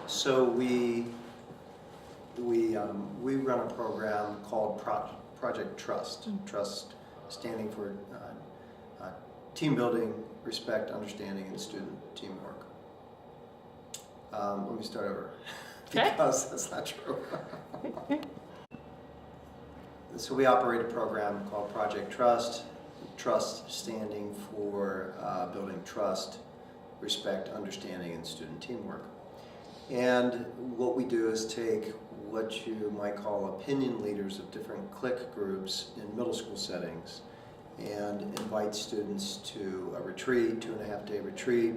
So we run a program called Project Trust. Trust standing for team building, respect, understanding, and student teamwork. Let me start over because that's not true. So we operate a program called Project Trust. Trust standing for building trust, respect, understanding, and student teamwork. And what we do is take what you might call opinion leaders of different clique groups in middle school settings and invite students to a retreat, 2.5-day retreat,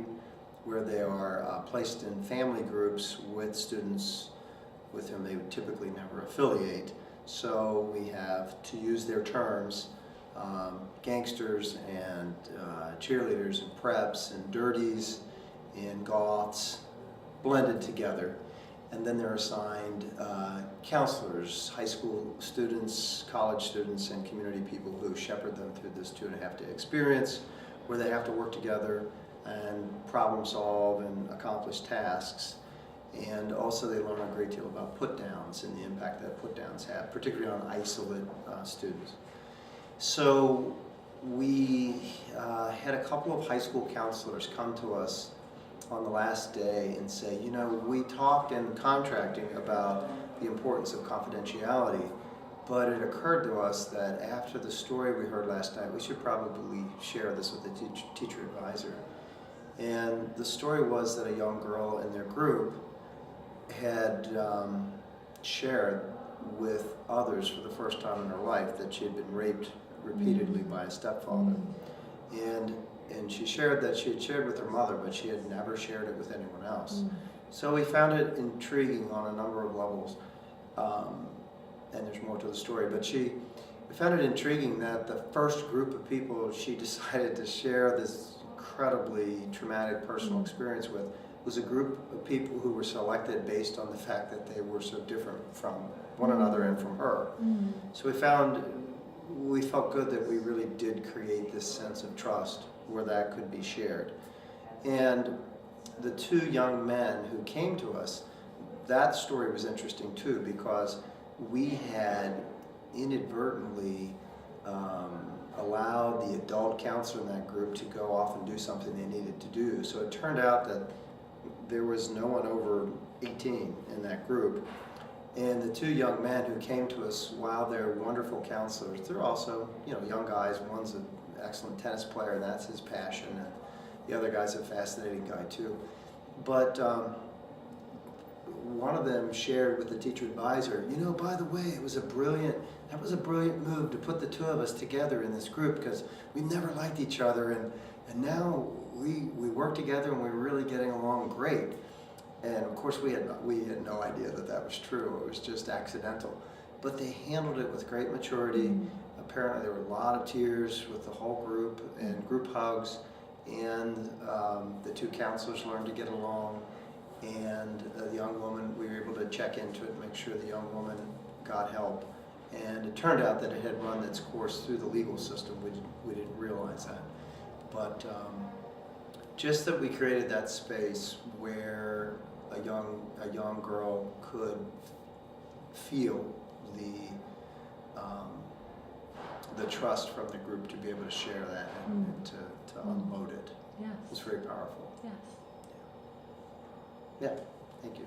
where they are placed in family groups with students with whom they would typically never affiliate. So we have, to use their terms, gangsters and cheerleaders and preps and dirties and goths blended together. And then they're assigned counselors, high school students, college students, and community people who shepherd them through this 2.5-day experience where they have to work together and problem solve and accomplish tasks. And also they learn a great deal about put downs and the impact that put downs have, particularly on isolate students. So we had a couple of high school counselors come to us on the last day and say, you know, we talked in contracting about the importance of confidentiality, but it occurred to us that after the story we heard last night, we should probably share this with the teacher advisor. And the story was that a young girl in their group had shared with others for the first time in her life that she had been raped repeatedly by a stepfather. And she shared that she had shared with her mother, but she had never shared it with anyone else. So we found it intriguing on a number of levels, and there's more to the story, but we found it intriguing that the first group of people she decided to share this incredibly traumatic personal experience with was a group of people who were selected based on the fact that they were so different from one another and from her. So we felt good that we really did create this sense of trust where that could be shared. And the two young men who came to us, that story was interesting too, because we had inadvertently allowed the adult counselor in that group to go off and do something they needed to do. So it turned out that there was no one over 18 in that group. And the two young men who came to us, while they're wonderful counselors, they're also, you know, young guys. One's an excellent tennis player, and that's his passion. And the other guy's a fascinating guy too. But one of them shared with the teacher advisor, you know, by the way, that was a brilliant move to put the two of us together in this group because we never liked each other, and now we work together and we're really getting along great. And of course we had no idea that that was true. It was just accidental. But they handled it with great maturity. Apparently there were a lot of tears with the whole group and group hugs, and the two counselors learned to get along. And the young woman, we were able to check into it and make sure the young woman got help. And it turned out that it had run its course through the legal system. We didn't realize that. But just that we created that space where a young girl could feel the trust from the group to be able to share that and to unload it. Yes. It's very powerful. Yes. Yeah, thank you.